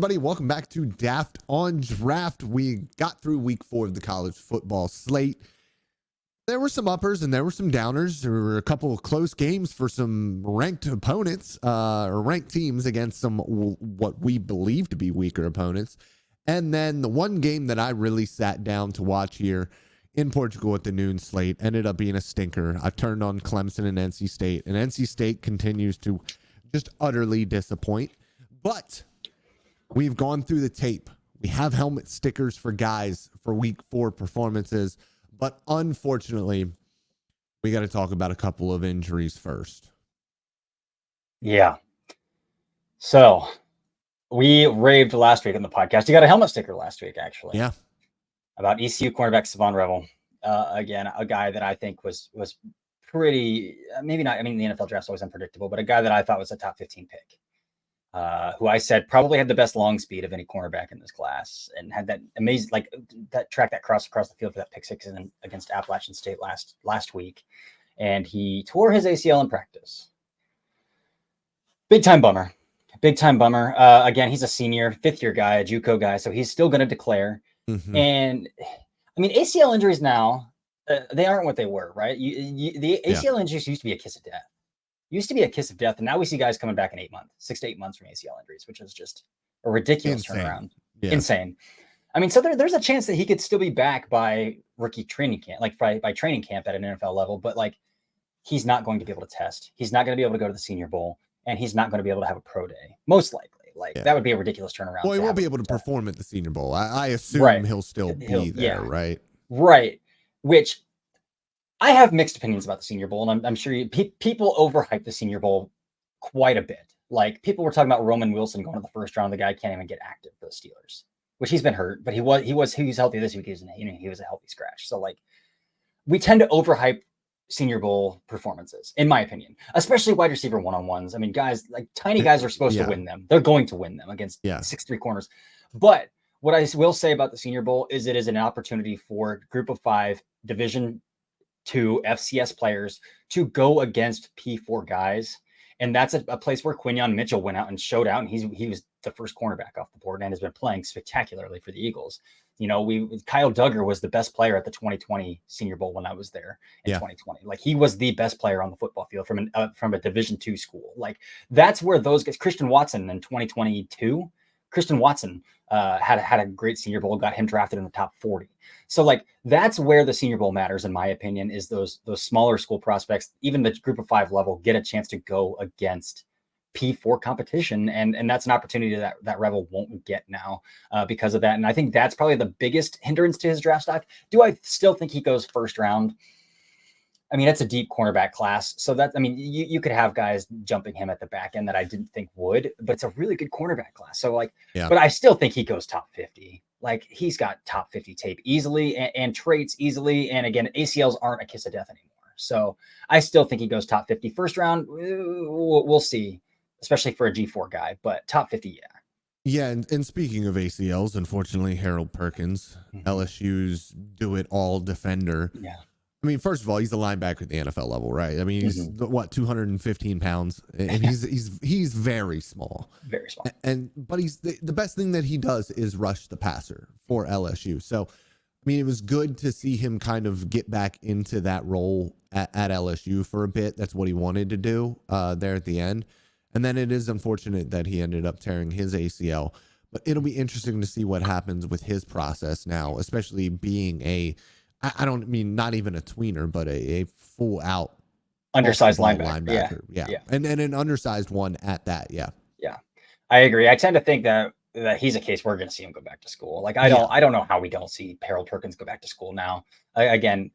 everybody? Welcome back to Daft on Draft. We got through week 4 of the college football slate. There were some uppers and there were some downers. There were a couple of close games for some ranked opponents or ranked teams against some what we believe to be weaker opponents. And then the one game that I really sat down to watch here in Portugal at the noon slate ended up being a stinker. I turned on Clemson and NC State, and NC State continues to just utterly disappoint. But we've gone through the tape. We have helmet stickers for guys for week 4 performances. But unfortunately, we got to talk about a couple of injuries first. Yeah. So we raved last week on the podcast. You got a helmet sticker last week, actually. Yeah. About ECU cornerback Shavon Revel. Again, a guy that I think was pretty, maybe not, I mean, the NFL draft's always unpredictable, but a guy that I thought was a top 15 pick. Who I said probably had the best long speed of any cornerback in this class and had that amazing, like that track that cross across the field for that pick six against Appalachian State last week. And he tore his ACL in practice. Big time bummer. Again, he's a senior, 5th year guy, a JUCO guy. So he's still going to declare. Mm-hmm. And I mean, ACL injuries now, they aren't what they were, right? The ACL injuries used to be a kiss of death. And now we see guys coming back in 6 to 8 months from ACL injuries, which is just a ridiculous turnaround. Yeah. Insane. I mean, so there's a chance that he could still be back by rookie training camp, like by training camp at an NFL level, but like he's not going to be able to test. He's not going to be able to go to the Senior Bowl, and he's not going to be able to have a pro day, most likely. That would be a ridiculous turnaround. Well, he won't be able to perform at the Senior Bowl. I assume he'll still be there, right? Right. Which I have mixed opinions about the Senior Bowl, and I'm sure people overhype the Senior Bowl quite a bit. Like people were talking about Roman Wilson going to the first round. The guy can't even get active for the Steelers, which he's been hurt, but he was healthy this week. He was a healthy scratch. So like we tend to overhype Senior Bowl performances, in my opinion, especially wide receiver one-on-ones. I mean, guys like tiny guys are supposed to win them. They're going to win them against 6'3" corners. But what I will say about the Senior Bowl is it is an opportunity for Group of 5 Division II FCS players to go against P4 guys. And that's a place where Quinyon Mitchell went out and showed out. And he was the first cornerback off the board and has been playing spectacularly for the Eagles. You know, Kyle Duggar was the best player at the 2020 Senior Bowl when I was there in 2020. Like he was the best player on the football field from a Division II school. Like that's where those guys, Christian Watson in 2022, had a great Senior Bowl, got him drafted in the top 40. So like that's where the Senior Bowl matters, in my opinion, is those smaller school prospects, even the Group of 5 level, get a chance to go against P4 competition, and that's an opportunity that Revel won't get now because of that. And I think that's probably the biggest hindrance to his draft stock. Do I still think he goes first round? I mean, it's a deep cornerback class. So that, I mean, you could have guys jumping him at the back end that I didn't think would, but it's a really good cornerback class. So like, but I still think he goes top 50. Like he's got top 50 tape easily and traits easily. And again, ACLs aren't a kiss of death anymore. So I still think he goes top 50 first round. We'll see, especially for a G4 guy, but top 50. Yeah. Yeah. And speaking of ACLs, unfortunately, Harold Perkins, LSU's do it all defender. Yeah. I mean, first of all, he's a linebacker at the NFL level, right? I mean, he's 215 pounds, and he's very small. Very small. But he's the best thing that he does is rush the passer for LSU. So, I mean, it was good to see him kind of get back into that role at LSU for a bit. That's what he wanted to do there at the end. And then it is unfortunate that he ended up tearing his ACL. But it'll be interesting to see what happens with his process now, especially being I don't mean not even a tweener, but a full out undersized linebacker. Yeah. And an undersized one at that. Yeah. Yeah. I agree. I tend to think that he's a case we're going to see him go back to school. Like I don't know how we don't see Harold Perkins go back to school now. Again,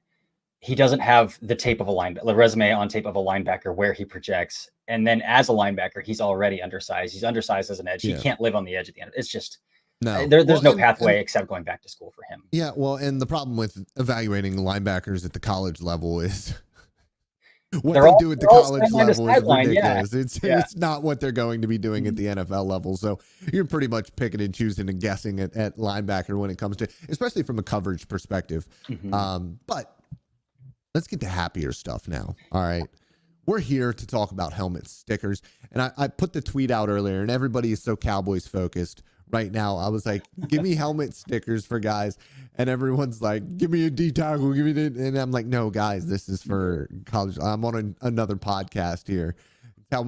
he doesn't have the resume on tape of a linebacker where he projects. And then as a linebacker, he's already undersized. He's undersized as an edge. He can't live on the edge at the end. It's just, no, there's no pathway except going back to school for him. Yeah, well, and the problem with evaluating linebackers at the college level is what they do at the college level is ridiculous. It's not what they're going to be doing at the NFL level. So you're pretty much picking and choosing and guessing at linebacker when it comes to, especially from a coverage perspective. But let's get to happier stuff now. All right. We're here to talk about helmet stickers. And I put the tweet out earlier, and everybody is so Cowboys focused. right now. I was like, give me helmet stickers for guys. And everyone's like, give me a D tackle, give me it. And I'm like, no, guys, this is for college. I'm on another podcast here. Tell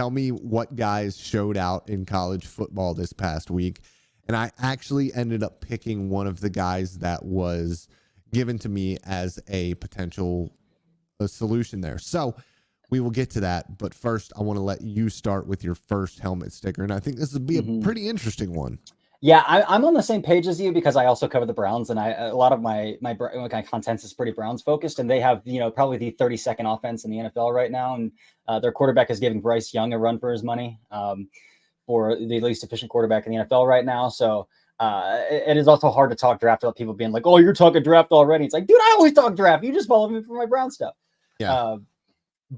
me what guys showed out in college football this past week. And I actually ended up picking one of the guys that was given to me as a potential solution there. So we will get to that. But first, I want to let you start with your first helmet sticker. And I think this would be a pretty interesting one. Yeah, I'm on the same page as you because I also cover the Browns, and a lot of my kind of content is pretty Browns focused, and they have probably the 32nd offense in the NFL right now, and their quarterback is giving Bryce Young a run for his money for the least efficient quarterback in the NFL right now. So it is also hard to talk draft without people being like, "Oh, you're talking draft already." It's like, dude, I always talk draft. You just follow me for my Brown stuff. Yeah.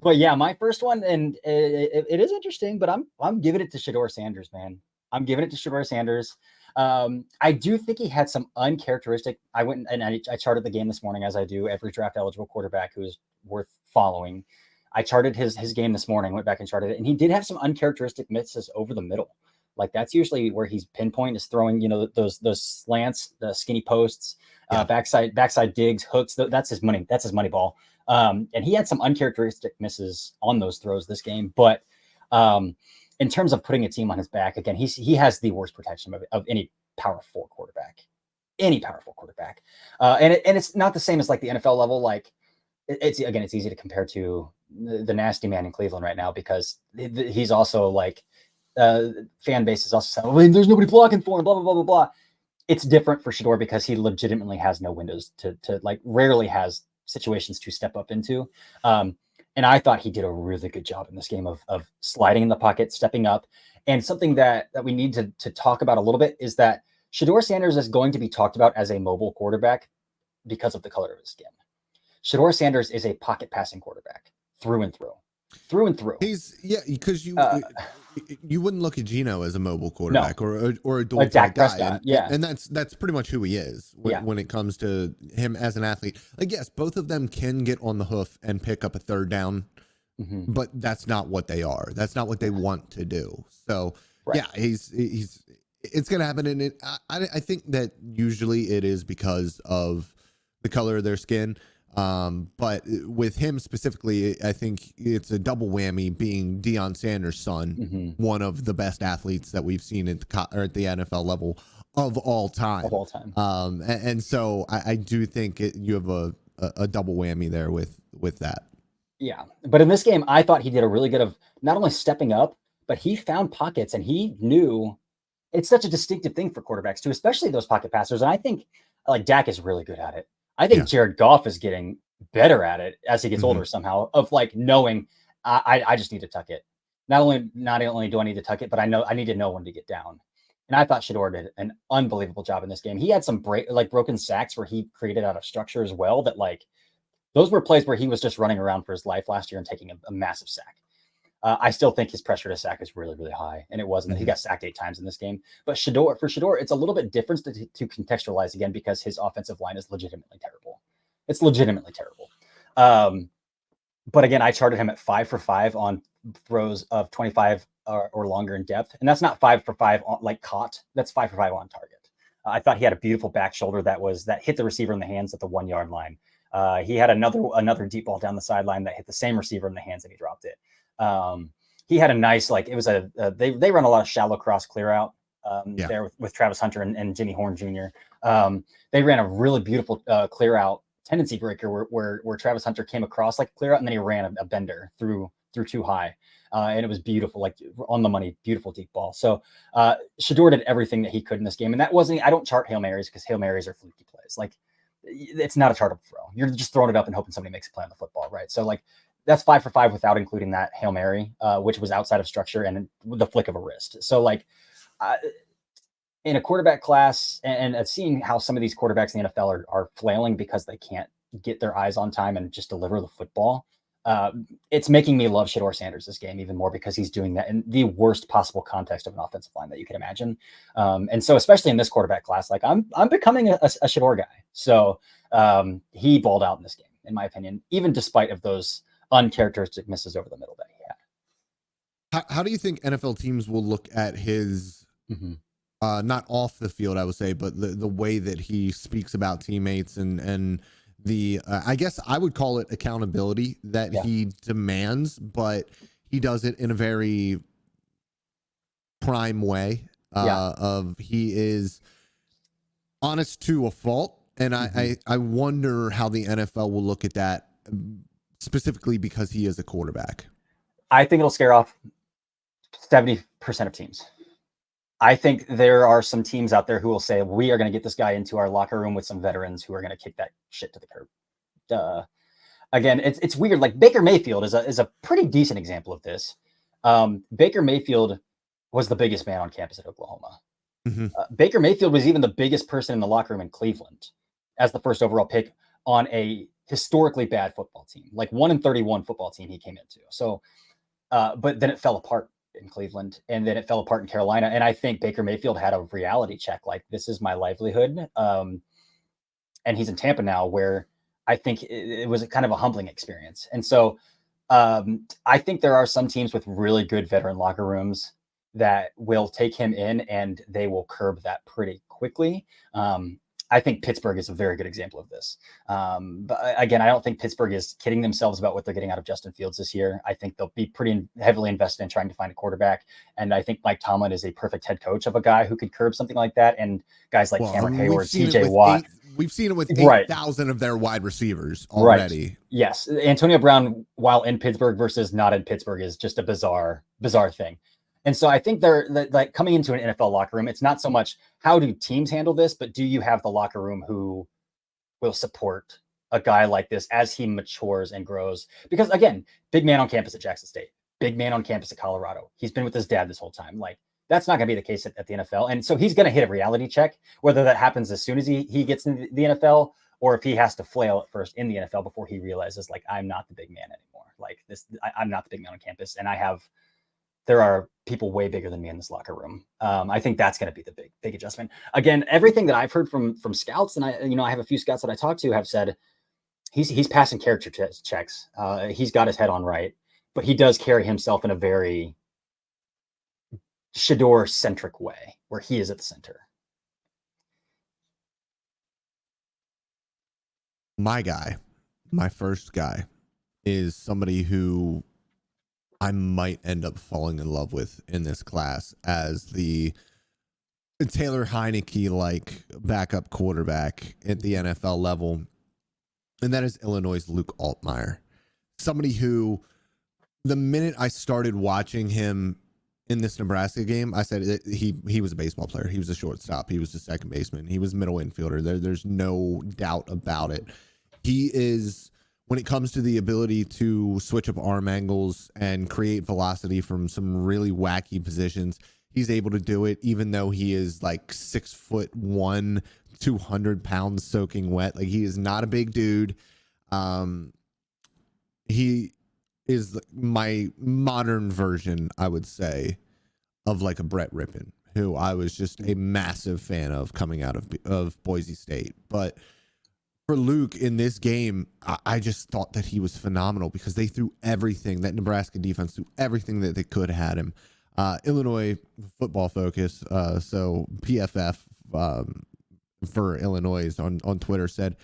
But yeah, my first one, and it is interesting, but I'm giving it to Shedeur Sanders, man. I'm giving it to Shedeur Sanders. I do think he had some uncharacteristic. I went and I charted the game this morning, as I do every draft eligible quarterback who's worth following. I charted his game this morning, went back and charted it, and he did have some uncharacteristic misses over the middle. Like that's usually where he's pinpoint is throwing, those slants, the skinny posts, backside digs, hooks. That's his money. That's his money ball. And he had some uncharacteristic misses on those throws this game, but in terms of putting a team on his back, again, he has the worst protection of any Power 4 quarterback, and it's not the same as like the NFL level. Like it's easy to compare to the nasty man in Cleveland right now because he's also like fan base is also saying, there's nobody blocking for him, blah blah blah blah blah. It's different for Shedeur because he legitimately has no windows to like rarely has situations to step up into. And I thought he did a really good job in this game of sliding in the pocket, stepping up. And something that we need to talk about a little bit is that Shedeur Sanders is going to be talked about as a mobile quarterback because of the color of his skin. Shedeur Sanders is a pocket passing quarterback through and through. Because you wouldn't look at Geno as a mobile quarterback or a dual Dak guy. Prescott, and that's pretty much who he is when it comes to him as an athlete. Like, yes, both of them can get on the hoof and pick up a third down, but that's not what they are. That's not what they want to do. So it's gonna happen, and I think that usually it is because of the color of their skin. But with him specifically, I think it's a double whammy being Deion Sanders' son, one of the best athletes that we've seen at the NFL level of all time. And so I do think you have a double whammy there with that. Yeah. But in this game, I thought he did a really good of not only stepping up, but he found pockets and he knew it's such a distinctive thing for quarterbacks too, especially those pocket passers. And I think like Dak is really good at it. I think Jared Goff is getting better at it as he gets older somehow of like knowing I just need to tuck it. Not only do I need to tuck it, but I need to know when to get down. And I thought Shedeur did an unbelievable job in this game. He had some broken sacks where he created out of structure as well. That like those were plays where he was just running around for his life last year and taking a massive sack. I still think his pressure to sack is really, really high. And it wasn't. He got sacked 8 times in this game. But Shedeur, it's a little bit different to contextualize again because his offensive line is legitimately terrible. It's legitimately terrible. But again, I charted him at 5 for 5 on throws of 25 or longer in depth. And that's not 5 for 5 on, like caught. That's 5 for 5 on target. I thought he had a beautiful back shoulder that hit the receiver in the hands at the 1 yard line. He had another deep ball down the sideline that hit the same receiver in the hands and he dropped it. He had a nice, like it was they run a lot of shallow cross clear out there with Travis Hunter and Jimmy Horn Jr. They ran a really beautiful clear out tendency breaker where Travis Hunter came across like clear out and then he ran a bender through too high. And it was beautiful, like on the money, beautiful deep ball. So Shedeur did everything that he could in this game. And that wasn't, I don't chart Hail Marys because Hail Marys are fluky plays. Like it's not a chartable throw. You're just throwing it up and hoping somebody makes a play on the football, right? So like that's 5 for 5 without including that Hail Mary, which was outside of structure and the flick of a wrist. So like in a quarterback class and seeing how some of these quarterbacks in the NFL are flailing because they can't get their eyes on time and just deliver the football. It's making me love Shedeur Sanders this game even more because he's doing that in the worst possible context of an offensive line that you can imagine. And so especially in this quarterback class, like I'm becoming a Shedeur guy. So he balled out in this game, in my opinion, even despite of those uncharacteristic misses over the middle that he had. How do you think NFL teams will look at his not off the field, I would say, but the way that he speaks about teammates and the I guess I would call it accountability that he demands, but he does it in a very prime way. Of he is honest to a fault, and I wonder how the NFL will look at that, specifically because he is a quarterback. I think it'll scare off 70% of teams. I think there are some teams out there who will say, we are going to get this guy into our locker room with some veterans who are going to kick that shit to the curb. Again, it's weird. Like Baker Mayfield is a pretty decent example of this. Baker Mayfield was the biggest man on campus at Oklahoma. Baker Mayfield was even the biggest person in the locker room in Cleveland as the first overall pick on a historically bad football team, like 1-31 football team he came into. So, but then it fell apart in Cleveland, and then it fell apart in Carolina. And I think Baker Mayfield had a reality check, like, this is my livelihood. And he's in Tampa now, where I think it was kind of a humbling experience. And so I think there are some teams with really good veteran locker rooms that will take him in, and they will curb that pretty quickly. I think Pittsburgh is a very good example of this. But again, I don't think Pittsburgh is kidding themselves about what they're getting out of Justin Fields this year. I think they'll be pretty heavily invested in trying to find a quarterback. And I think Mike Tomlin is a perfect head coach of a guy who could curb something like that. And guys like Cameron Hayward, TJ Watt. We've seen it with 8,000 of their wide receivers already. Right. Yes. Antonio Brown, while in Pittsburgh versus not in Pittsburgh, is just a bizarre thing. And so I think they're like coming into an NFL locker room. It's not so much how do teams handle this, but do you have the locker room who will support a guy like this as he matures and grows? Because again, big man on campus at Jackson State, big man on campus at Colorado. He's been with his dad this whole time. Like, that's not going to be the case at the NFL. And so he's going to hit a reality check, whether that happens as soon as he gets in the NFL, or if he has to flail at first in the NFL before he realizes, like, I'm not the big man anymore. Like this, I'm not the big man on campus. And there are people way bigger than me in this locker room. I think that's going to be the big adjustment. Again, everything that I've heard from scouts, and I have a few scouts that I talked to have said he's passing character checks. He's got his head on right, but he does carry himself in a very Shador centric way where he is at the center. My first guy is somebody who I might end up falling in love with in this class as the Taylor Heineke-like backup quarterback at the NFL level. And that is Illinois' Luke Altmaier. Somebody who, the minute I started watching him in this Nebraska game, I said he was a baseball player. He was a shortstop. He was a second baseman. He was middle infielder. There's no doubt about it. He is, when it comes to the ability to switch up arm angles and create velocity from some really wacky positions, he's able to do it, even though he is like 6'1", 200 pounds soaking wet. Like, he is not a big dude. He is my modern version, I would say, of like a Brett Rippon, who I was just a massive fan of coming out of Boise State. But for Luke in this game, I just thought that he was phenomenal because they threw everything, that Nebraska defense threw everything that they could at him. Illinois Football Focus, so PFF for Illinois on Twitter said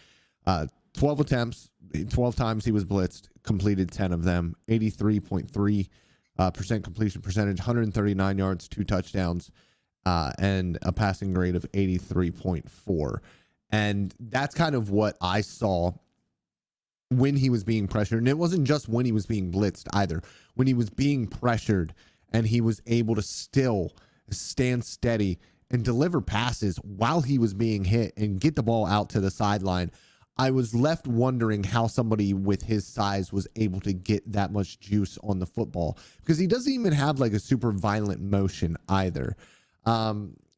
12 attempts, 12 times he was blitzed, completed 10 of them, 83.3% completion percentage, 139 yards, 2 touchdowns, and a passing grade of 83.4. And that's kind of what I saw when he was being pressured. And it wasn't just when he was being blitzed either. When he was being pressured and he was able to still stand steady and deliver passes while he was being hit and get the ball out to the sideline, I was left wondering how somebody with his size was able to get that much juice on the football, because he doesn't even have like a super violent motion either.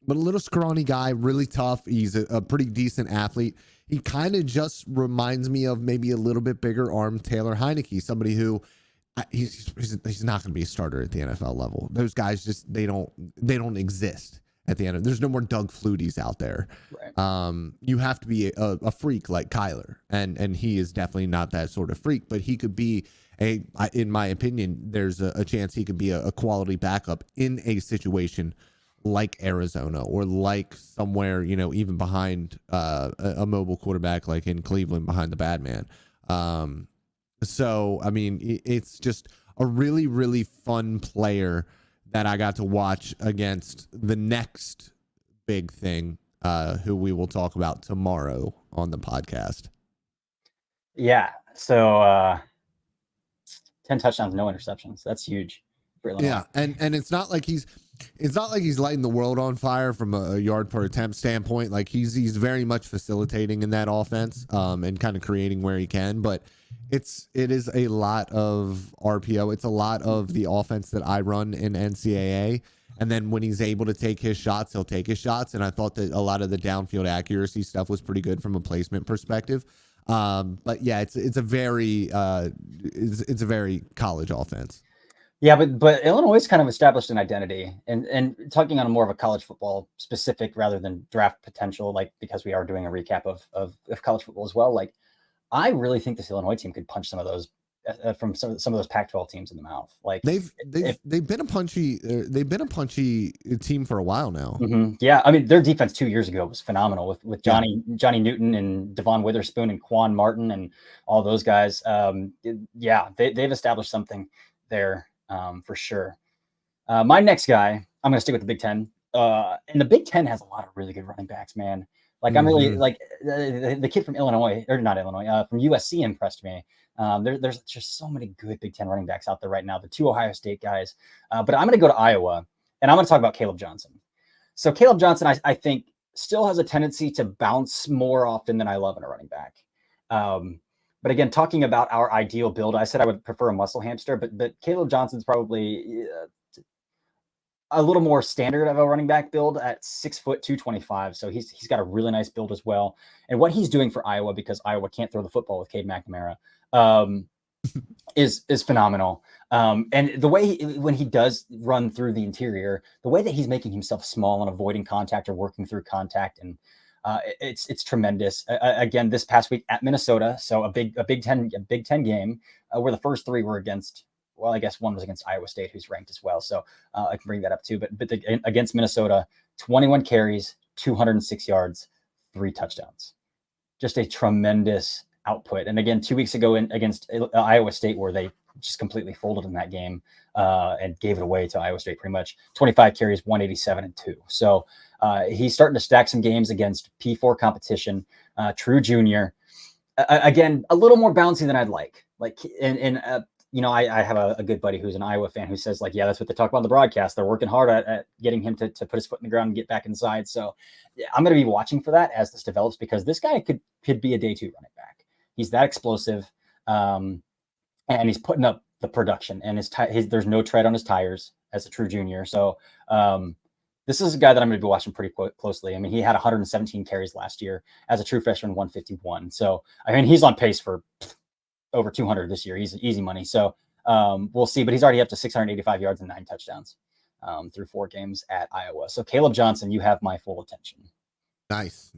But a little scrawny guy, really tough. He's a pretty decent athlete. He kind of just reminds me of maybe a little bit bigger arm Taylor Heineke, somebody who he's not going to be a starter at the NFL level. Those guys just they don't exist at the end of. There's no more Doug Flutys out there. Right. You have to be a freak like Kyler, and he is definitely not that sort of freak. But he could be in my opinion, there's a chance he could be a quality backup in a situation like Arizona or like somewhere, even behind a mobile quarterback like in Cleveland behind the bad man. So, I mean, it's just a really, really fun player that I got to watch against the next big thing, who we will talk about tomorrow on the podcast. Yeah. So 10 touchdowns, no interceptions. That's huge for Illinois. Yeah, and it's not like he's lighting the world on fire from a yard per attempt standpoint. Like he's very much facilitating in that offense, and kind of creating where he can. But it is a lot of RPO. It's a lot of the offense that I run in NCAA. And then when he's able to take his shots, he'll take his shots. And I thought that a lot of the downfield accuracy stuff was pretty good from a placement perspective. But yeah, it's a very college offense. Yeah, but Illinois has kind of established an identity, and talking on a more of a college football specific rather than draft potential, like because we are doing a recap of college football as well. Like, I really think this Illinois team could punch some of those from some of those Pac-12 teams in the mouth. Like they've been a punchy team for a while now. Mm-hmm. Yeah, I mean their defense 2 years ago was phenomenal with Johnny Newton and Devon Witherspoon and Quan Martin and all those guys. They've established something there. For sure. My next guy, I'm going to stick with the Big Ten. And the Big Ten has a lot of really good running backs, man. Like I'm really like the kid from Illinois, or not Illinois, from USC impressed me. There's just so many good Big Ten running backs out there right now. The 2 Ohio State guys. But I'm going to go to Iowa, and I'm going to talk about Caleb Johnson. So Caleb Johnson, I think, still has a tendency to bounce more often than I love in a running back. But again, talking about our ideal build, I said I would prefer a muscle hamster, but Caleb Johnson's probably a little more standard of a running back build at 6 foot 225. So he's got a really nice build as well. And what he's doing for Iowa, because Iowa can't throw the football with Cade McNamara, is phenomenal. And the way when he does run through the interior, the way that he's making himself small and avoiding contact or working through contact, and it's tremendous. Again, this past week at Minnesota, so a Big Ten game where the first 3 were against. Well, I guess one was against Iowa State, who's ranked as well. So I can bring that up too. But against Minnesota, 21 carries, 206 yards, 3 touchdowns. Just a tremendous output. And again, 2 weeks ago against Iowa State, where they just completely folded in that game and gave it away to Iowa State pretty much. 25 carries, 187 and 2. So he's starting to stack some games against P4 competition. True junior. Again, a little more bouncy than I'd like. I have a good buddy who's an Iowa fan who says, like, yeah, that's what they talk about on the broadcast. They're working hard at getting him to put his foot in the ground and get back inside. So yeah, I'm going to be watching for that as this develops, because this guy could be a day 2 running back. He's that explosive, and he's putting up the production, and there's no tread on his tires as a true junior. So this is a guy that I'm going to be watching pretty closely. I mean, he had 117 carries last year as a true freshman, 151. So, I mean, he's on pace for over 200 this year. He's easy money. So we'll see, but he's already up to 685 yards and 9 touchdowns through 4 games at Iowa. So Caleb Johnson, you have my full attention. Nice.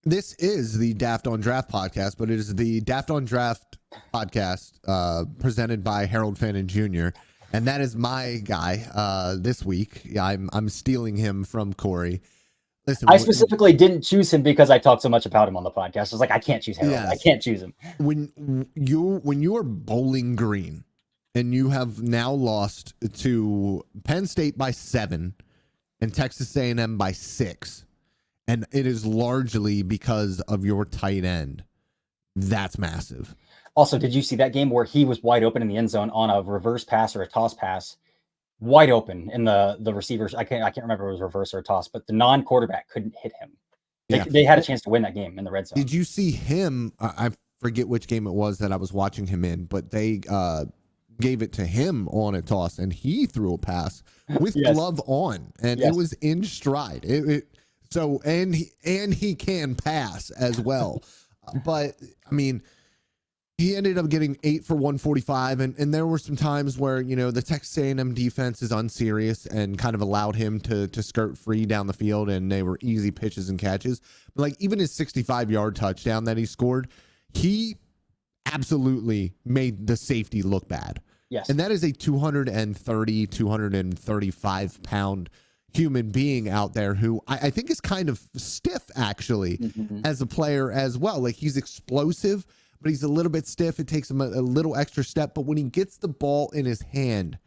This is the Daft on Draft podcast, but it is the Daft on Draft podcast presented by Harold Fannin Jr. And that is my guy this week. I'm stealing him from Corey. Listen, I specifically didn't choose him because I talked so much about him on the podcast. I was like, I can't choose Harold. Yes. I can't choose him. When you are Bowling Green and you have now lost to Penn State by 7 and Texas A&M by 6, and it is largely because of your tight end, that's massive. Also, did you see that game where he was wide open in the end zone on a reverse pass or a toss pass? Wide open, and the receivers, I can't remember if it was reverse or a toss, but the non-quarterback couldn't hit him. They had a chance to win that game in the red zone. Did you see him? I forget which game it was that I was watching him in, but they gave it to him on a toss, and he threw a pass with glove on, and it was in stride. And he can pass as well. But I mean, he ended up getting 8 for 145, and there were some times where, the Texas A&M defense is unserious and kind of allowed him to skirt free down the field, and they were easy pitches and catches. But like even his 65-yard touchdown that he scored, he absolutely made the safety look bad. Yes. And that is a 230, 235 pound human being out there who I think is kind of stiff, actually, as a player as well. Like, he's explosive, but he's a little bit stiff. It takes him a little extra step. But when he gets the ball in his hand,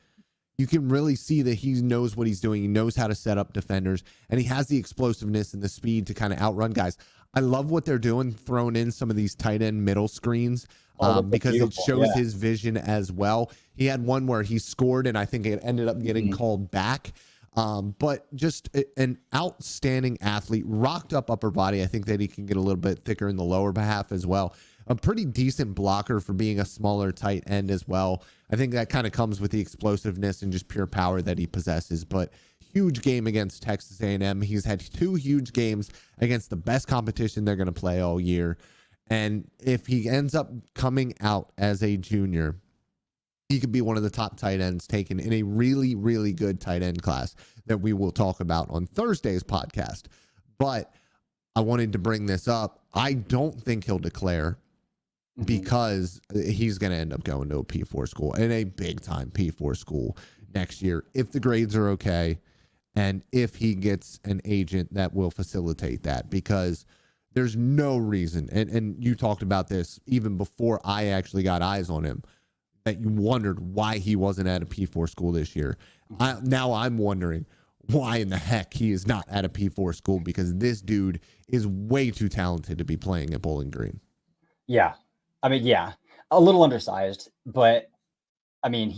you can really see that he knows what he's doing. He knows how to set up defenders, and he has the explosiveness and the speed to kind of outrun guys. I love what they're doing, throwing in some of these tight end middle screens because it shows his vision as well. He had one where he scored, and I think it ended up getting called back. But just an outstanding athlete, rocked up upper body. I think that he can get a little bit thicker in the lower half as well. A pretty decent blocker for being a smaller tight end as well. I think that kind of comes with the explosiveness and just pure power that he possesses. But huge game against Texas A&M. He's had 2 huge games against the best competition they're going to play all year. And if he ends up coming out as a junior, he could be one of the top tight ends taken in a really, really good tight end class that we will talk about on Thursday's podcast. But I wanted to bring this up. I don't think he'll declare because he's going to end up going to a P4 school, and a big-time P4 school next year, if the grades are okay and if he gets an agent that will facilitate that, because there's no reason, and you talked about this even before I actually got eyes on him, that you wondered why he wasn't at a P4 school this year. Now I'm wondering why in the heck he is not at a P4 school, because this dude is way too talented to be playing at Bowling Green. Yeah. I mean, yeah, a little undersized, but I mean,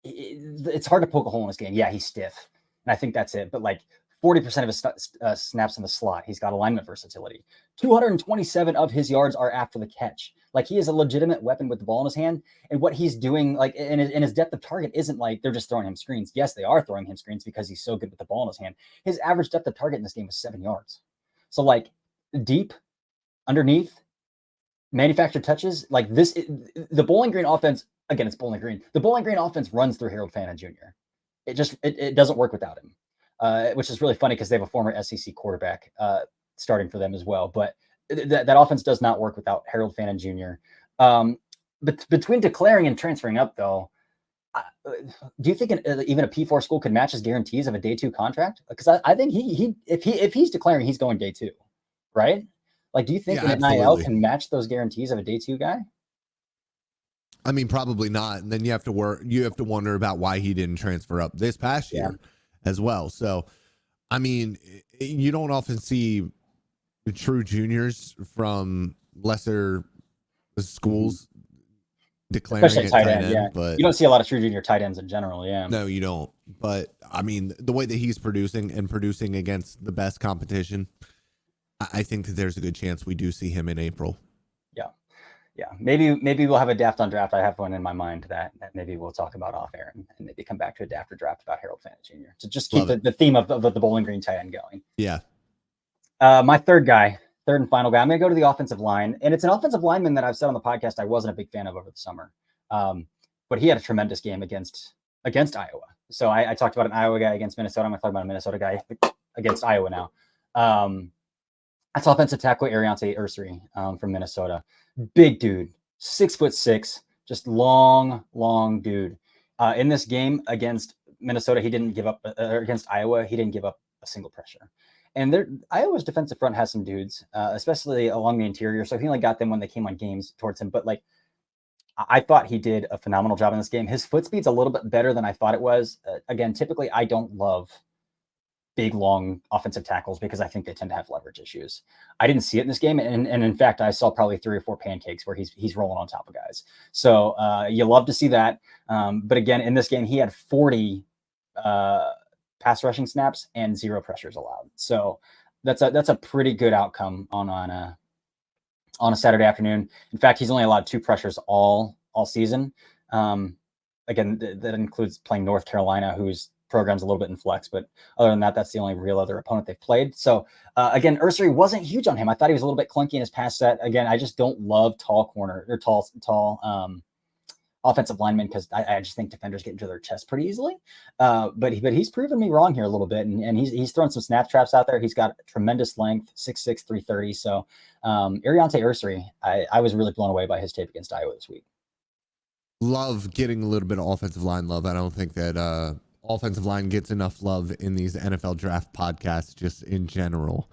it's hard to poke a hole in his game. Yeah, he's stiff, and I think that's it. But like 40% of his snaps in the slot, he's got alignment versatility. 227 of his yards are after the catch. Like, he is a legitimate weapon with the ball in his hand. And what he's doing, like, in his depth of target isn't like they're just throwing him screens. Yes, they are throwing him screens because he's so good with the ball in his hand. His average depth of target in this game was 7 yards. So, like, deep, underneath, manufactured touches, like this, the Bowling Green offense, again, it's Bowling Green. The Bowling Green offense runs through Harold Fannin Jr. It doesn't work without him, which is really funny because they have a former SEC quarterback starting for them as well. But that offense does not work without Harold Fannin Jr. But between declaring and transferring up, though, do you think even a P4 school could match his guarantees of a day 2 contract? Because I think if he's declaring, he's going day 2, right? Like, do you think an NIL can match those guarantees of a day 2 guy? I mean, probably not. And then you have to wonder about why he didn't transfer up this past year as well. So, I mean, you don't often see true juniors from lesser schools declaring especially at tight end. Yeah, but you don't see a lot of true junior tight ends in general. Yeah, no, you don't. But I mean, the way that he's producing against the best competition, I think that there's a good chance we do see him in April. Yeah. Maybe we'll have a draft on draft. I have one in my mind that maybe we'll talk about off air, and maybe come back to a draft or draft about Harold Fannin Jr. to just keep the theme of the Bowling Green tight end going. Yeah. My third and final guy, I'm going to go to the offensive line, and it's an offensive lineman that I've said on the podcast I wasn't a big fan of over the summer, but he had a tremendous game against Iowa. So I talked about an Iowa guy against Minnesota. I'm going to talk about a Minnesota guy against Iowa now. That's offensive tackle Ariante Ursery from Minnesota. Big dude, 6'6", just long dude. In this game against Minnesota, he didn't give up, against Iowa, he didn't give up a single pressure. And Iowa's defensive front has some dudes, especially along the interior. So he only got them when they came on games towards him. But like, I thought he did a phenomenal job in this game. His foot speed's a little bit better than I thought it was. Again, typically I don't love big, long offensive tackles because I think they tend to have leverage issues. I didn't see it in this game. And in fact, I saw probably 3 or 4 pancakes where he's rolling on top of guys. So you love to see that. But again, in this game, he had 40 pass rushing snaps and 0 pressures allowed. So that's a pretty good outcome on a Saturday afternoon. In fact, he's only allowed 2 pressures all season. Again, that includes playing North Carolina, whose program's a little bit in flex, but other than that, that's the only real other opponent they've played. So again, Ursery wasn't huge on him. I thought he was a little bit clunky in his pass set. Again, I just don't love tall offensive linemen because I just think defenders get into their chest pretty easily. But he's proven me wrong here a little bit, and he's thrown some snap traps out there. He's got tremendous length, 6'6", 330. So Ariante Ursery, I was really blown away by his tape against Iowa this week. love getting a little bit of offensive line love. I don't think that offensive line gets enough love in these NFL draft podcasts just in general.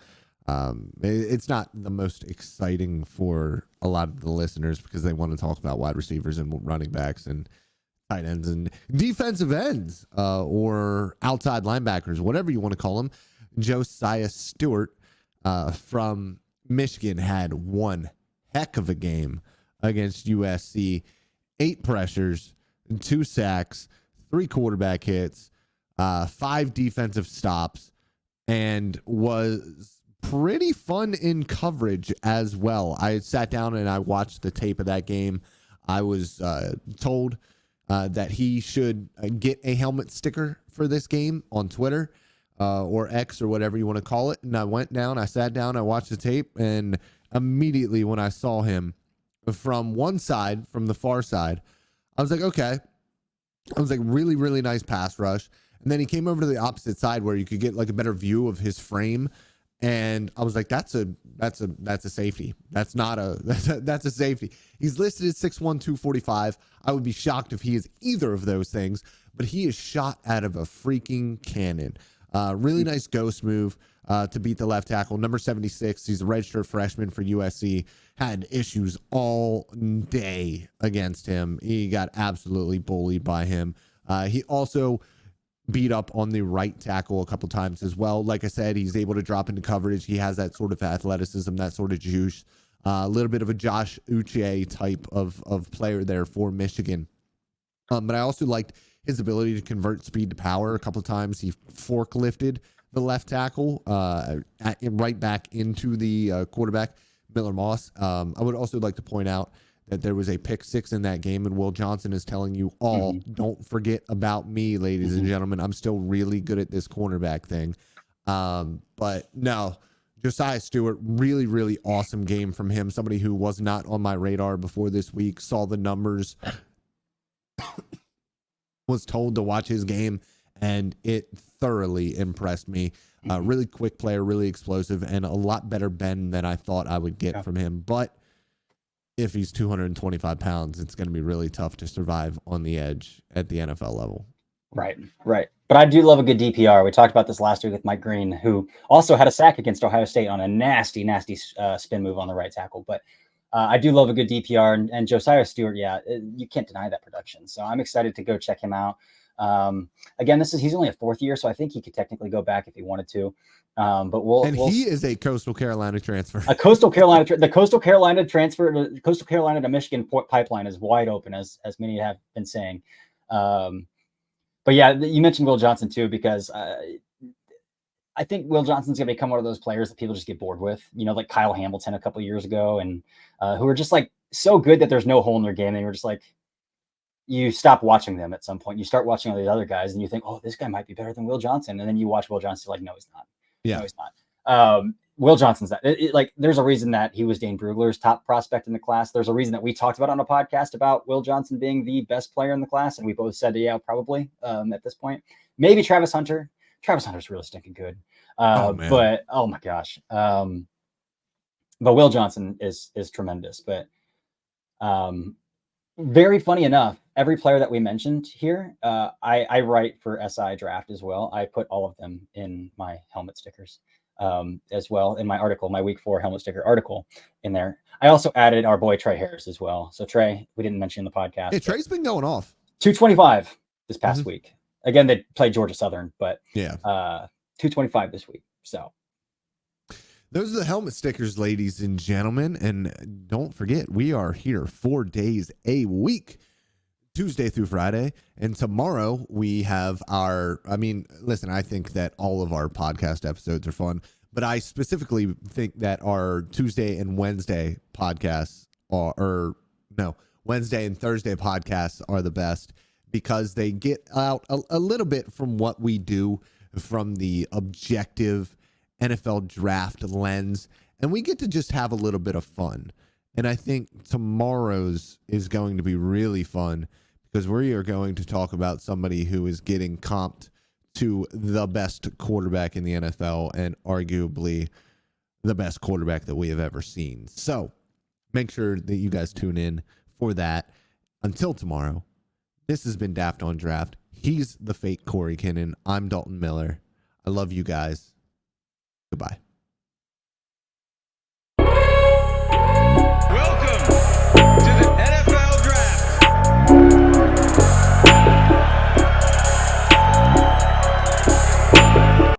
It's not the most exciting for a lot of the listeners because they want to talk about wide receivers and running backs and tight ends and defensive ends or outside linebackers, whatever you want to call them. Josiah Stewart from Michigan had one heck of a game against USC. 8 pressures, 2 sacks, 3 quarterback hits, 5 defensive stops, and was pretty fun in coverage as well. I sat down and I watched the tape of that game. I was told that he should get a helmet sticker for this game on Twitter or X or whatever you want to call it. And I went down, I sat down, I watched the tape, and immediately when I saw him from one side, from the far side, I was like, okay. I was like, really, really nice pass rush. And then he came over to the opposite side where you could get like a better view of his frame. And I was like, that's a safety. That's not that's a safety. He's listed at 6'1", 245. I would be shocked if he is either of those things, but he is shot out of a freaking cannon. Really nice ghost move to beat the left tackle. Number 76, he's a redshirt freshman for USC. Had issues all day against him. He got absolutely bullied by him. He also beat up on the right tackle a couple times as well. Like I said, he's able to drop into coverage. He has that sort of athleticism, that sort of juice. A little bit of a Josh Uche type of player there for Michigan. But I also liked his ability to convert speed to power. A couple of times he forklifted the left tackle right back into the quarterback, Miller Moss. I would also like to point out that there was a pick 6 in that game, and Will Johnson is telling you all, don't forget about me, ladies and gentlemen. I'm still really good at this cornerback thing. But no, Josiah Stewart, really, really awesome game from him. Somebody who was not on my radar before this week, saw the numbers, was told to watch his game, and it thoroughly impressed me. Really quick player, really explosive, and a lot better bend than I thought I would get from him. But if he's 225 pounds, it's going to be really tough to survive on the edge at the NFL level. Right. But I do love a good DPR. We talked about this last week with Mike Green, who also had a sack against Ohio State on a nasty spin move on the right tackle. But I do love a good DPR. And Josiah Stewart, you can't deny that production. So I'm excited to go check him out. Again, he's only a 4th year, so I think he could technically go back if he wanted to. But he is a Coastal Carolina transfer. The Coastal Carolina to Michigan pipeline is wide open, as many have been saying. But yeah, you mentioned Will Johnson too, because I think Will Johnson's going to become one of those players that people just get bored with, like Kyle Hamilton a couple of years ago, and who are just like so good that there's no hole in their game. And you're just like, you stop watching them at some point. You start watching all these other guys and you think, oh, this guy might be better than Will Johnson. And then you watch Will Johnson, like, no, he's not. Yeah. No, he's not. Will Johnson's that. There's a reason that he was Dane Brugler's top prospect in the class. There's a reason that we talked about on a podcast about Will Johnson being the best player in the class. And we both said, yeah, probably at this point. Maybe Travis Hunter. Travis Hunter's really stinking good. But, oh my gosh. But Will Johnson is tremendous. But very funny enough, every player that we mentioned here, I write for SI Draft as well. I put all of them in my helmet stickers as well in my article, my week 4 helmet sticker article in there. I also added our boy Trey Harris as well. So Trey, we didn't mention in the podcast. Hey, Trey's been going off. 225 this past week. Again, they played Georgia Southern, but 225 this week. So those are the helmet stickers, ladies and gentlemen. And don't forget, we are here 4 days a week, Tuesday through Friday. And tomorrow we have listen, I think that all of our podcast episodes are fun, but I specifically think that our Tuesday and Wednesday podcasts Wednesday and Thursday podcasts are the best because they get out a little bit from what we do from the objective NFL draft lens, and we get to just have a little bit of fun. And I think tomorrow's is going to be really fun because we are going to talk about somebody who is getting comped to the best quarterback in the NFL and arguably the best quarterback that we have ever seen. So make sure that you guys tune in for that. Until tomorrow, this has been Daft on Draft. He's the fake Corey Kinnan. I'm Dalton Miller. I love you guys. Goodbye.